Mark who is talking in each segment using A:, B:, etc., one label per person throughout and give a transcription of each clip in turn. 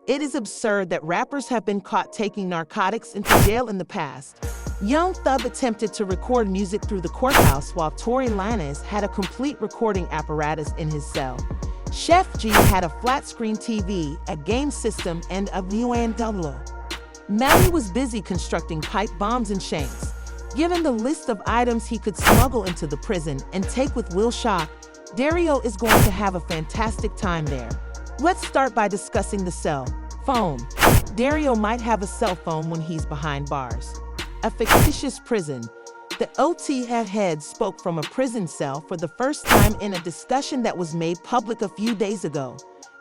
A: It is absurd that rappers have been caught taking narcotics into jail in the past. Young Thug attempted to record music through the courthouse while Tory Lanez had a complete recording apparatus in his cell. Chef G had a flat-screen TV, a game system, and a viewing double. Mally was busy constructing pipe bombs and shanks. Given the list of items he could smuggle into the prison and take with Will Shock, Dario is going to have a fantastic time there. Let's start by discussing the cell phone. Dario might have a cell phone when he's behind bars. A fictitious prison. The OTF head spoke from a prison cell for the first time in a discussion that was made public a few days ago.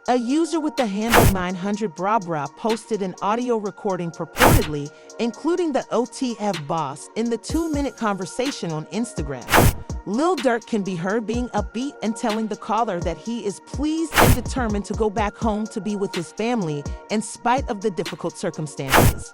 A: A user with the handle 900brabra posted an audio recording purportedly including the OTF boss in the 2-minute conversation on Instagram. Lil Durk can be heard being upbeat and telling the caller that he is pleased and determined to go back home to be with his family in spite of the difficult circumstances.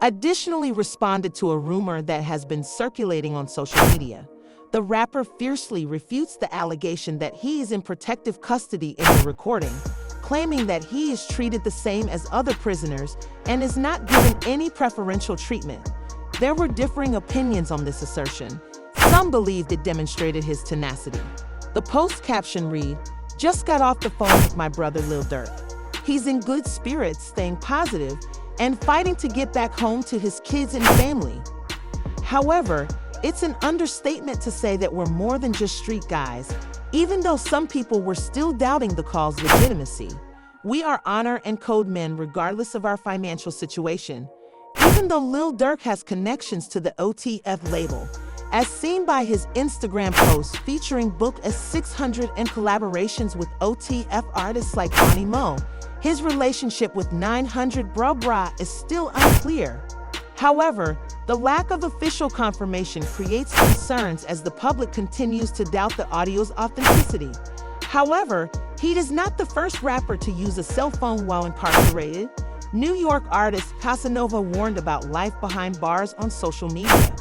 A: Additionally responded to a rumor that has been circulating on social media. The rapper fiercely refutes the allegation that he is in protective custody in the recording, claiming that he is treated the same as other prisoners and is not given any preferential treatment. There were differing opinions on this assertion. Some believed it demonstrated his tenacity. The post caption read, "Just got off the phone with my brother Lil Durk. He's in good spirits, staying positive, and fighting to get back home to his kids and family." However, it's an understatement to say that we're more than just street guys, even though some people were still doubting the call's legitimacy. We are honor and code men regardless of our financial situation. Even though Lil Durk has connections to the OTF label, as seen by his Instagram post featuring Book S600 and collaborations with OTF artists like Bonnie Mo, his relationship with 900brabra is still unclear. However, the lack of official confirmation creates concerns as the public continues to doubt the audio's authenticity. However, he is not the first rapper to use a cell phone while incarcerated. New York artist Casanova warned about life behind bars on social media.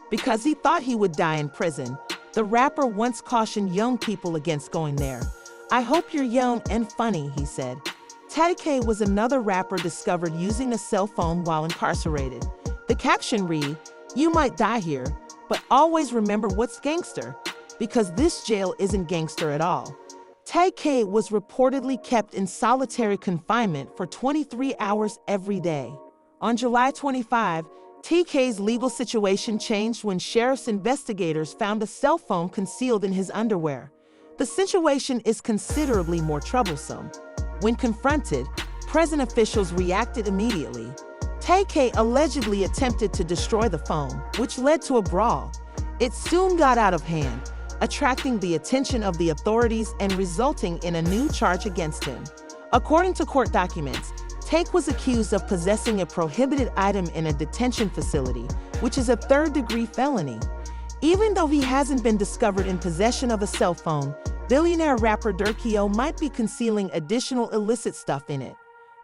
A: Because he thought he would die in prison, the rapper once cautioned young people against going there. "I hope you're young and funny," he said. Teddy K was another rapper discovered using a cell phone while incarcerated. The caption read, "You might die here, but always remember what's gangster, because this jail isn't gangster at all." Teddy K was reportedly kept in solitary confinement for 23 hours every day. On July 25, TK's legal situation changed when sheriff's investigators found a cell phone concealed in his underwear. The situation is considerably more troublesome. When confronted, prison officials reacted immediately. TK allegedly attempted to destroy the phone, which led to a brawl. It soon got out of hand, attracting the attention of the authorities and resulting in a new charge against him. According to court documents, Take was accused of possessing a prohibited item in a detention facility, which is a third-degree felony. Even though he hasn't been discovered in possession of a cell phone, billionaire rapper Durkio might be concealing additional illicit stuff in it.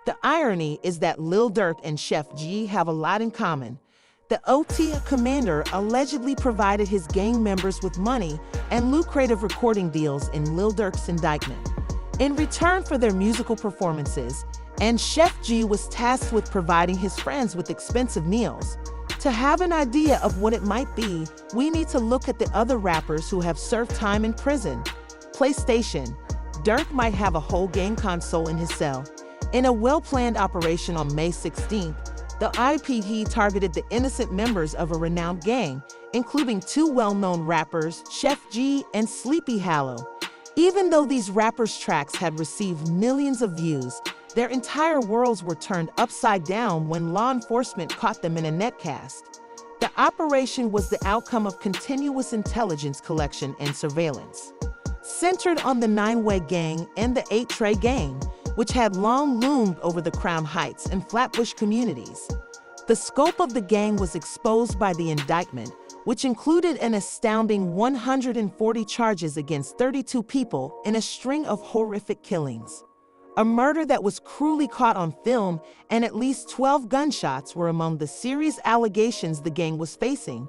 A: The irony is that Lil Durk and Chef G have a lot in common. The OTF commander allegedly provided his gang members with money and lucrative recording deals in Lil Durk's indictment. In return for their musical performances, and Chef G was tasked with providing his friends with expensive meals. To have an idea of what it might be, we need to look at the other rappers who have served time in prison. PlayStation. Durk might have a whole game console in his cell. In a well-planned operation on May 16th, the IPD targeted the innocent members of a renowned gang, including 2 well-known rappers, Chef G and Sleepy Hallow. Even though these rappers' tracks had received millions of views, their entire worlds were turned upside down when law enforcement caught them in a netcast. The operation was the outcome of continuous intelligence collection and surveillance, centered on the 9-Way Gang and the 8-Tray Gang, which had long loomed over the Crown Heights and Flatbush communities. The scope of the gang was exposed by the indictment, which included an astounding 140 charges against 32 people in a string of horrific killings. A murder that was cruelly caught on film, and at least 12 gunshots were among the serious allegations the gang was facing.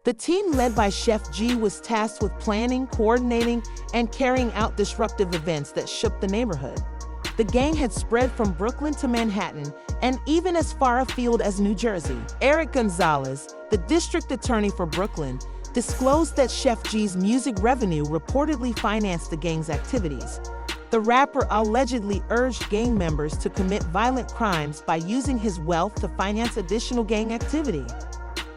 A: The team led by Chef G was tasked with planning, coordinating, and carrying out disruptive events that shook the neighborhood. The gang had spread from Brooklyn to Manhattan and even as far afield as New Jersey. Eric Gonzalez, the district attorney for Brooklyn, disclosed that Chef G's music revenue reportedly financed the gang's activities. The rapper allegedly urged gang members to commit violent crimes by using his wealth to finance additional gang activity.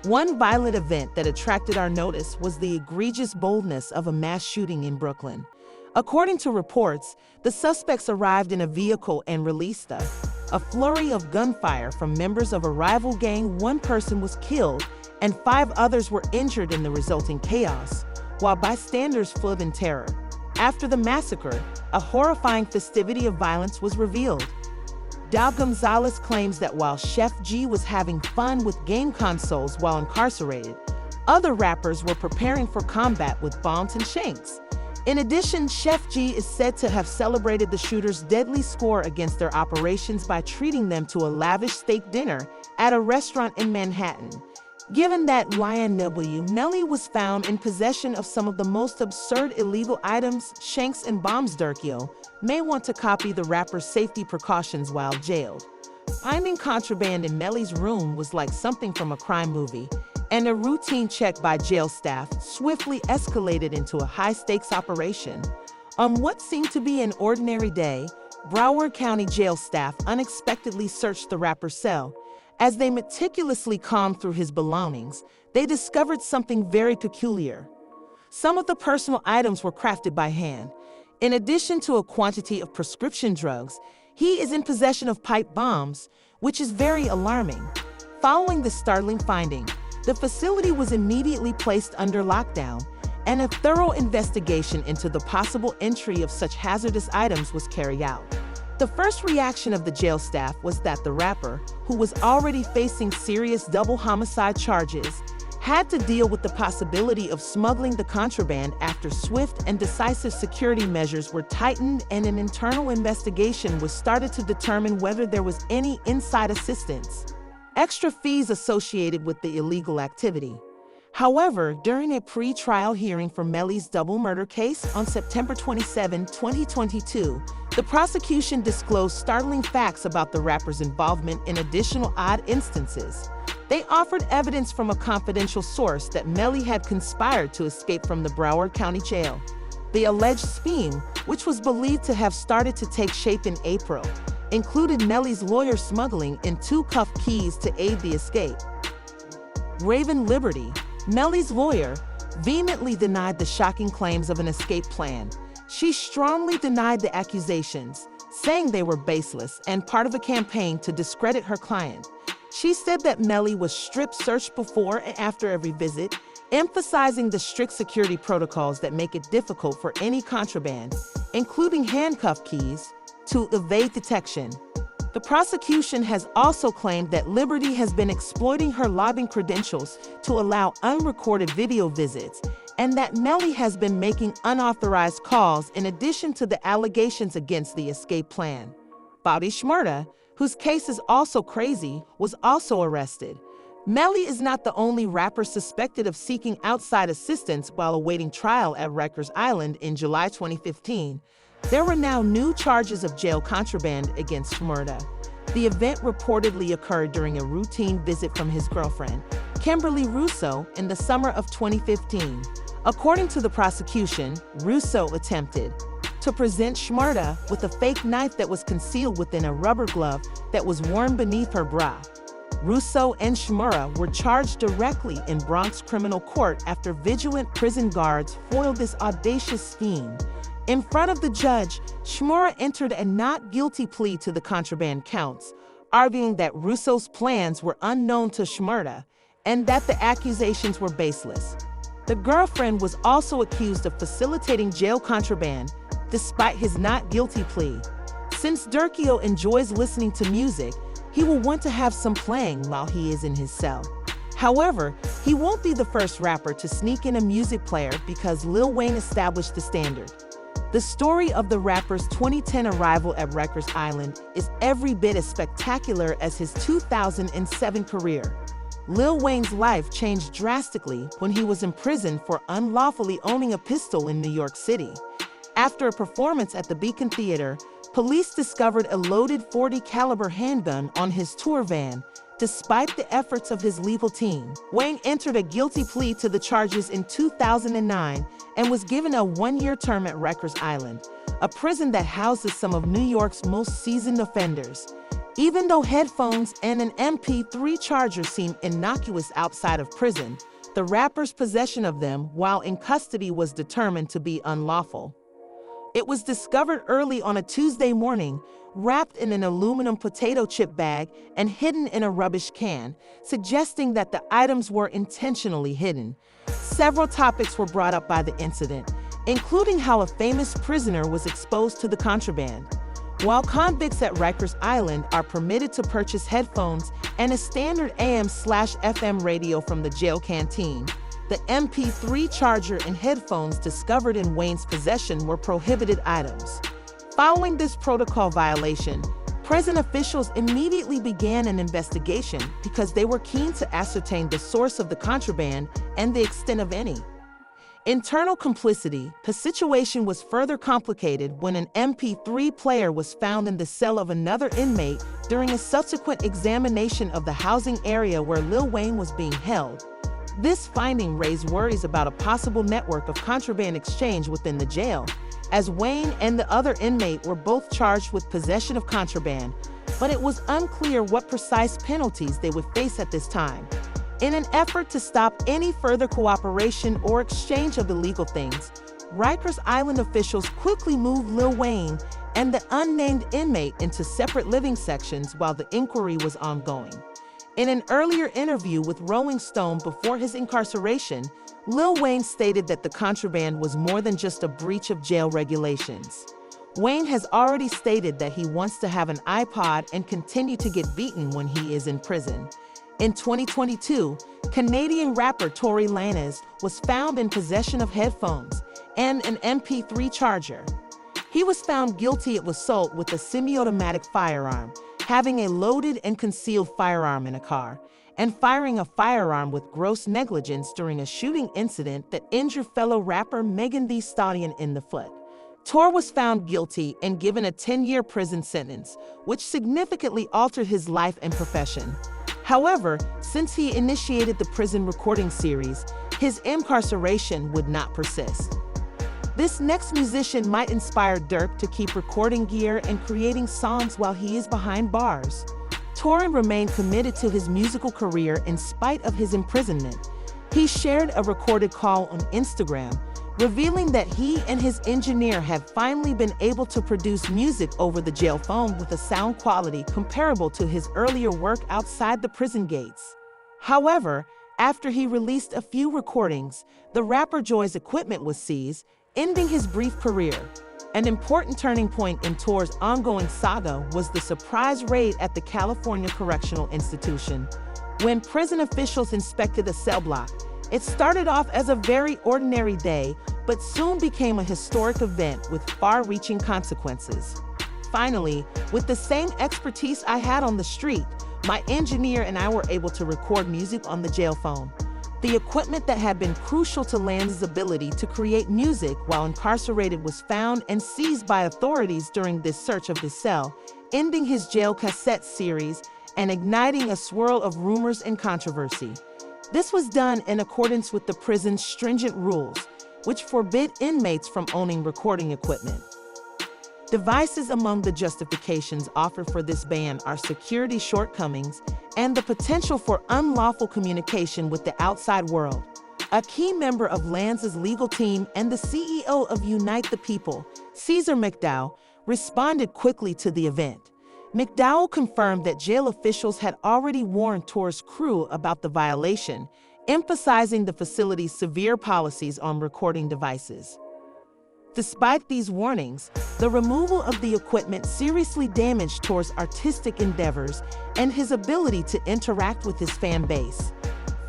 A: One violent event that attracted our notice was the egregious boldness of a mass shooting in Brooklyn. According to reports, the suspects arrived in a vehicle and released a flurry of gunfire from members of a rival gang. One person was killed and 5 others were injured in the resulting chaos, while bystanders fled in terror. After the massacre, a horrifying festivity of violence was revealed. Dal Gonzalez claims that while Chef G was having fun with game consoles while incarcerated, other rappers were preparing for combat with bombs and shanks. In addition, Chef G is said to have celebrated the shooters' deadly score against their operations by treating them to a lavish steak dinner at a restaurant in Manhattan. Given that YNW Melly was found in possession of some of the most absurd illegal items, shanks, and bombs, Durk may want to copy the rapper's safety precautions while jailed. Finding contraband in Melly's room was like something from a crime movie, and a routine check by jail staff swiftly escalated into a high-stakes operation. On what seemed to be an ordinary day, Broward County jail staff unexpectedly searched the rapper's cell. As they meticulously combed through his belongings, they discovered something very peculiar. Some of the personal items were crafted by hand. In addition to a quantity of prescription drugs, he is in possession of pipe bombs, which is very alarming. Following this startling finding, the facility was immediately placed under lockdown, and a thorough investigation into the possible entry of such hazardous items was carried out. The first reaction of the jail staff was that the rapper, who was already facing serious double homicide charges, had to deal with the possibility of smuggling the contraband after swift and decisive security measures were tightened and an internal investigation was started to determine whether there was any inside assistance. Extra fees associated with the illegal activity. However, during a pre-trial hearing for Melly's double murder case on September 27, 2022, the prosecution disclosed startling facts about the rapper's involvement in additional odd instances. They offered evidence from a confidential source that Melly had conspired to escape from the Broward County Jail. The alleged scheme, which was believed to have started to take shape in April, included Melly's lawyer smuggling in 2 cuff keys to aid the escape. Raven Liberty, Melly's lawyer, vehemently denied the shocking claims of an escape plan. She strongly denied the accusations, saying they were baseless and part of a campaign to discredit her client. She said that Melly was strip-searched before and after every visit, emphasizing the strict security protocols that make it difficult for any contraband, including handcuff keys, to evade detection. The prosecution has also claimed that Liberty has been exploiting her lobbying credentials to allow unrecorded video visits, and that Melly has been making unauthorized calls in addition to the allegations against the escape plan. Bobby Shmurda, whose case is also crazy, was also arrested. Melly is not the only rapper suspected of seeking outside assistance while awaiting trial at Rikers Island in July 2015. There were now new charges of jail contraband against Shmurda. The event reportedly occurred during a routine visit from his girlfriend, Kimberly Russo, in the summer of 2015. According to the prosecution, Russo attempted to present Shmurda with a fake knife that was concealed within a rubber glove that was worn beneath her bra. Russo and Shmurda were charged directly in Bronx criminal court after vigilant prison guards foiled this audacious scheme. In front of the judge, Shmurda entered a not guilty plea to the contraband counts, arguing that Russo's plans were unknown to Shmurda and that the accusations were baseless. The girlfriend was also accused of facilitating jail contraband, despite his not guilty plea. Since Durk enjoys listening to music, he will want to have some playing while he is in his cell. However, he won't be the first rapper to sneak in a music player because Lil Wayne established the standard. The story of the rapper's 2010 arrival at Rikers Island is every bit as spectacular as his 2007 career. Lil Wayne's life changed drastically when he was imprisoned for unlawfully owning a pistol in New York City. After a performance at the Beacon Theater, police discovered a loaded .40 caliber handgun on his tour van. Despite the efforts of his legal team, Wayne entered a guilty plea to the charges in 2009 and was given a one-year term at Rikers Island, a prison that houses some of New York's most seasoned offenders. Even though headphones and an MP3 charger seem innocuous outside of prison, the rapper's possession of them while in custody was determined to be unlawful. It was discovered early on a Tuesday morning, wrapped in an aluminum potato chip bag and hidden in a rubbish can, suggesting that the items were intentionally hidden. Several topics were brought up by the incident, including how a famous prisoner was exposed to the contraband. While convicts at Rikers Island are permitted to purchase headphones and a standard AM/FM radio from the jail canteen, the MP3 charger and headphones discovered in Wayne's possession were prohibited items. Following this protocol violation, prison officials immediately began an investigation because they were keen to ascertain the source of the contraband and the extent of any internal complicity. The situation was further complicated when an MP3 player was found in the cell of another inmate during a subsequent examination of the housing area where Lil Wayne was being held. This finding raised worries about a possible network of contraband exchange within the jail, as Wayne and the other inmate were both charged with possession of contraband, but it was unclear what precise penalties they would face at this time. In an effort to stop any further cooperation or exchange of illegal things, Rikers Island officials quickly moved Lil Wayne and the unnamed inmate into separate living sections while the inquiry was ongoing. In an earlier interview with Rolling Stone before his incarceration, Lil Wayne stated that the contraband was more than just a breach of jail regulations. Wayne has already stated that he wants to have an iPod and continue to get beaten when he is in prison. In 2022, Canadian rapper Tory Lanez was found in possession of headphones and an MP3 charger. He was found guilty of assault with a semi-automatic firearm, having a loaded and concealed firearm in a car, and firing a firearm with gross negligence during a shooting incident that injured fellow rapper Megan Thee Stallion in the foot. Tor was found guilty and given a 10-year prison sentence, which significantly altered his life and profession. However, since he initiated the prison recording series, his incarceration would not persist. This next musician might inspire Durk to keep recording gear and creating songs while he is behind bars. Torin remained committed to his musical career in spite of his imprisonment. He shared a recorded call on Instagram, revealing that he and his engineer have finally been able to produce music over the jail phone with a sound quality comparable to his earlier work outside the prison gates. However, after he released a few recordings, the rapper Joy's equipment was seized, ending his brief career. An important turning point in Tor's ongoing saga was the surprise raid at the California Correctional Institution. When prison officials inspected a cell block, it started off as a very ordinary day, but soon became a historic event with far-reaching consequences. Finally, with the same expertise I had on the street, my engineer and I were able to record music on the jail phone. The equipment that had been crucial to Lanz's ability to create music while incarcerated was found and seized by authorities during this search of his cell, ending his jail cassette series and igniting a swirl of rumors and controversy. This was done in accordance with the prison's stringent rules, which forbid inmates from owning recording equipment. Devices among the justifications offered for this ban are security shortcomings and the potential for unlawful communication with the outside world. A key member of Lanz's legal team and the CEO of Unite the People, Caesar McDowell, responded quickly to the event. McDowell confirmed that jail officials had already warned Tor's crew about the violation, emphasizing the facility's severe policies on recording devices. Despite these warnings, the removal of the equipment seriously damaged Tor's artistic endeavors and his ability to interact with his fan base.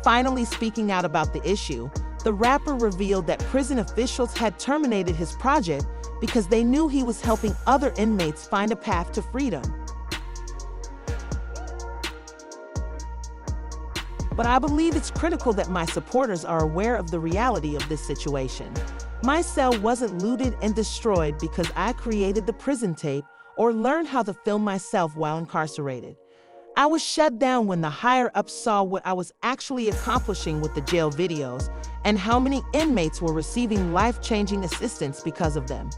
A: Finally speaking out about the issue, the rapper revealed that prison officials had terminated his project because they knew he was helping other inmates find a path to freedom. But I believe it's critical that my supporters are aware of the reality of this situation. My cell wasn't looted and destroyed because I created the prison tape or learned how to film myself while incarcerated. I was shut down when the higher-ups saw what I was actually accomplishing with the jail videos and how many inmates were receiving life-changing assistance because of them.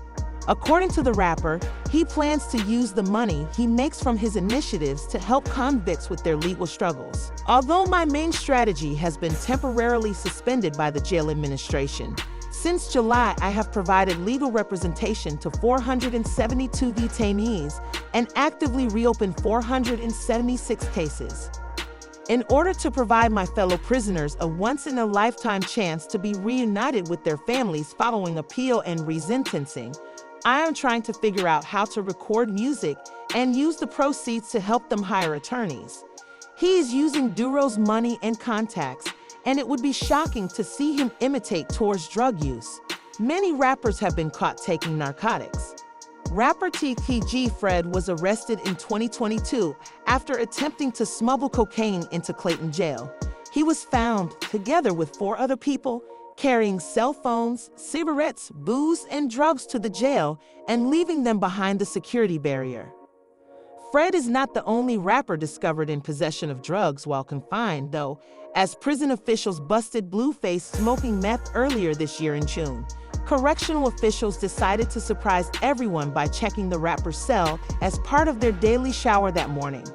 A: According to the rapper, he plans to use the money he makes from his initiatives to help convicts with their legal struggles. Although my main strategy has been temporarily suspended by the jail administration, since July I have provided legal representation to 472 detainees and actively reopened 476 cases. In order to provide my fellow prisoners a once-in-a-lifetime chance to be reunited with their families following appeal and resentencing, I am trying to figure out how to record music and use the proceeds to help them hire attorneys. He is using Duro's money and contacts, and it would be shocking to see him imitate towards drug use. Many rappers have been caught taking narcotics. Rapper TTG Fred was arrested in 2022 after attempting to smuggle cocaine into Clayton Jail. He was found, together with 4 other people, carrying cell phones, cigarettes, booze, and drugs to the jail and leaving them behind the security barrier. Fred is not the only rapper discovered in possession of drugs while confined, though, as prison officials busted Blueface smoking meth earlier this year in June. Correctional officials decided to surprise everyone by checking the rapper's cell as part of their daily shower that morning.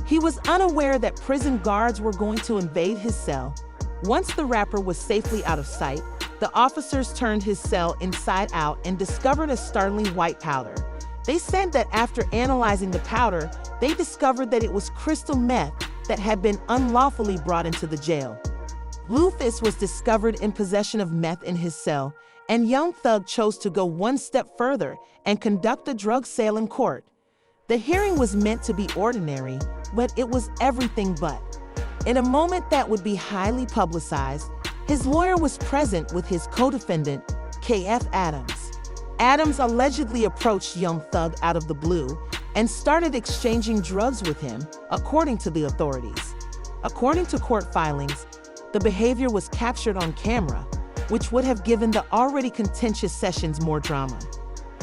A: He was unaware that prison guards were going to invade his cell. Once the rapper was safely out of sight, the officers turned his cell inside out and discovered a startling white powder. They said that after analyzing the powder, they discovered that it was crystal meth that had been unlawfully brought into the jail. Blueface was discovered in possession of meth in his cell, and Young Thug chose to go one step further and conduct a drug sale in court. The hearing was meant to be ordinary, but it was everything but. In a moment that would be highly publicized, his lawyer was present with his co-defendant, KF Adams. Adams allegedly approached Young Thug out of the blue and started exchanging drugs with him, according to the authorities. According to court filings, the behavior was captured on camera, which would have given the already contentious sessions more drama.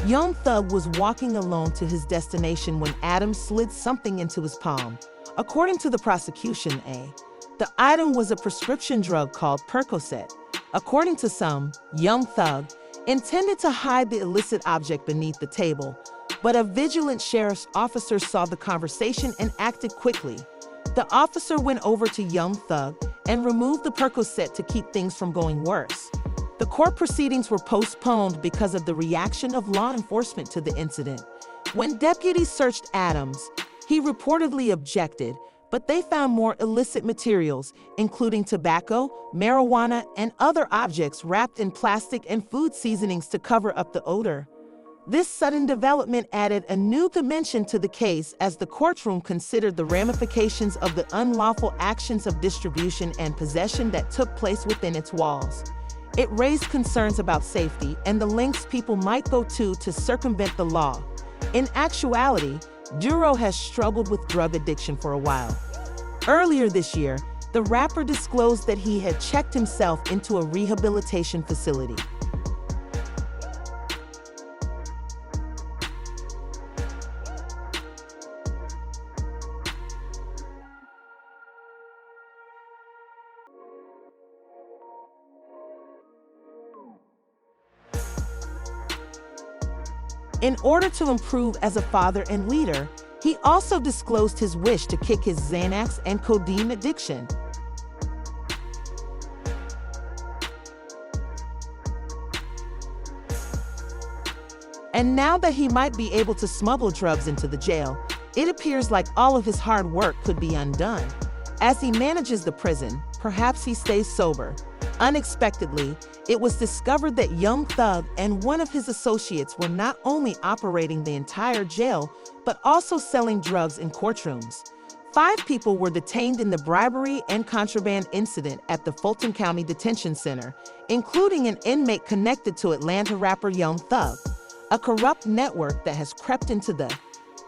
A: Young Thug was walking alone to his destination when Adams slid something into his palm. According to the prosecution, the item was a prescription drug called Percocet. According to some, Young Thug intended to hide the illicit object beneath the table, but a vigilant sheriff's officer saw the conversation and acted quickly. The officer went over to Young Thug and removed the Percocet to keep things from going worse. The court proceedings were postponed because of the reaction of law enforcement to the incident. When deputies searched Adams, he reportedly objected, but they found more illicit materials, including tobacco, marijuana, and other objects wrapped in plastic and food seasonings to cover up the odor. This sudden development added a new dimension to the case as the courtroom considered the ramifications of the unlawful actions of distribution and possession that took place within its walls. It raised concerns about safety and the lengths people might go to circumvent the law. In actuality, Duro has struggled with drug addiction for a while. Earlier this year, the rapper disclosed that he had checked himself into a rehabilitation facility. In order to improve as a father and leader, he also disclosed his wish to kick his Xanax and codeine addiction. And now that he might be able to smuggle drugs into the jail, it appears like all of his hard work could be undone. As he manages the prison, perhaps he stays sober. Unexpectedly, it was discovered that Young Thug and one of his associates were not only operating the entire jail, but also selling drugs in courtrooms. 5 people were detained in the bribery and contraband incident at the Fulton County Detention Center, including an inmate connected to Atlanta rapper Young Thug, a corrupt network that has crept into the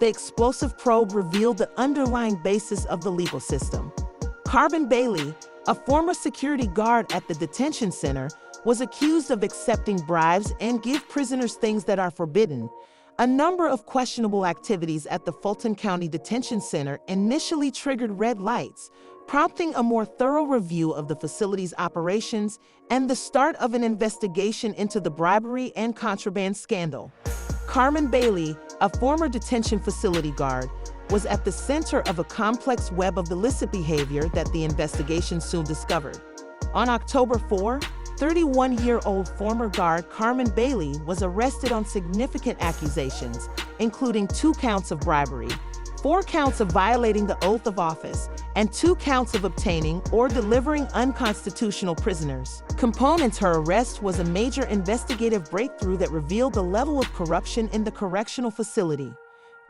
A: explosive probe revealed the underlying basis of the legal system. Carbon Bailey, a former security guard at the detention center, was accused of accepting bribes and give prisoners things that are forbidden. A number of questionable activities at the Fulton County Detention Center initially triggered red lights, prompting a more thorough review of the facility's operations and the start of an investigation into the bribery and contraband scandal. Carmen Bailey, a former detention facility guard, was at the center of a complex web of illicit behavior that the investigation soon discovered. On October 4, 31-year-old former guard Carmen Bailey was arrested on significant accusations, including 2 counts of bribery, 4 counts of violating the oath of office, and 2 counts of obtaining or delivering unconstitutional prisoners. Components her arrest was a major investigative breakthrough that revealed the level of corruption in the correctional facility.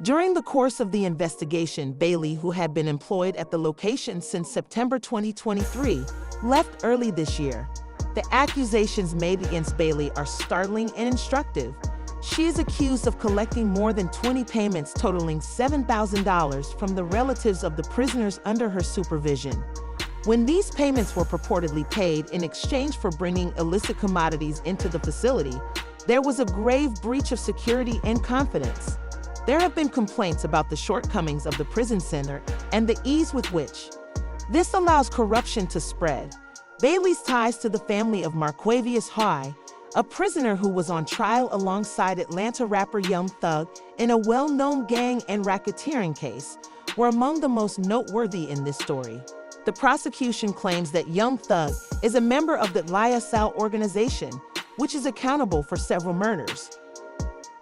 A: During the course of the investigation, Bailey, who had been employed at the location since September 2023, left early this year. The accusations made against Bailey are startling and instructive. She is accused of collecting more than 20 payments totaling $7,000 from the relatives of the prisoners under her supervision. When these payments were purportedly paid in exchange for bringing illicit commodities into the facility, there was a grave breach of security and confidence. There have been complaints about the shortcomings of the prison center and the ease with which this allows corruption to spread. Bailey's ties to the family of Marquavius High, a prisoner who was on trial alongside Atlanta rapper Young Thug in a well-known gang and racketeering case, were among the most noteworthy in this story. The prosecution claims that Young Thug is a member of the YSL organization, which is accountable for several murders.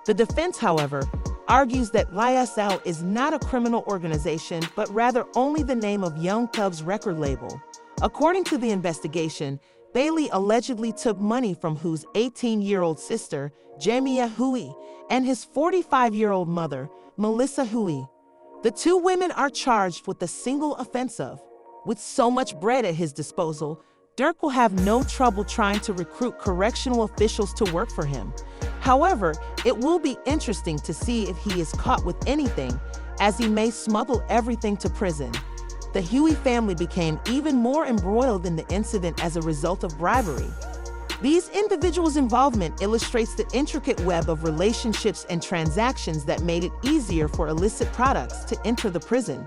A: The defense, however, argues that YSL is not a criminal organization, but rather only the name of Young Thug's record label. According to the investigation, Bailey allegedly took money from Huey's 18-year-old sister, Jamia Huey, and his 45-year-old mother, Melissa Huey. The 2 women are charged with a single offense of, with so much bread at his disposal, Durk will have no trouble trying to recruit correctional officials to work for him. However, it will be interesting to see if he is caught with anything, as he may smuggle everything to prison. The Huey family became even more embroiled in the incident as a result of bribery. These individuals' involvement illustrates the intricate web of relationships and transactions that made it easier for illicit products to enter the prison.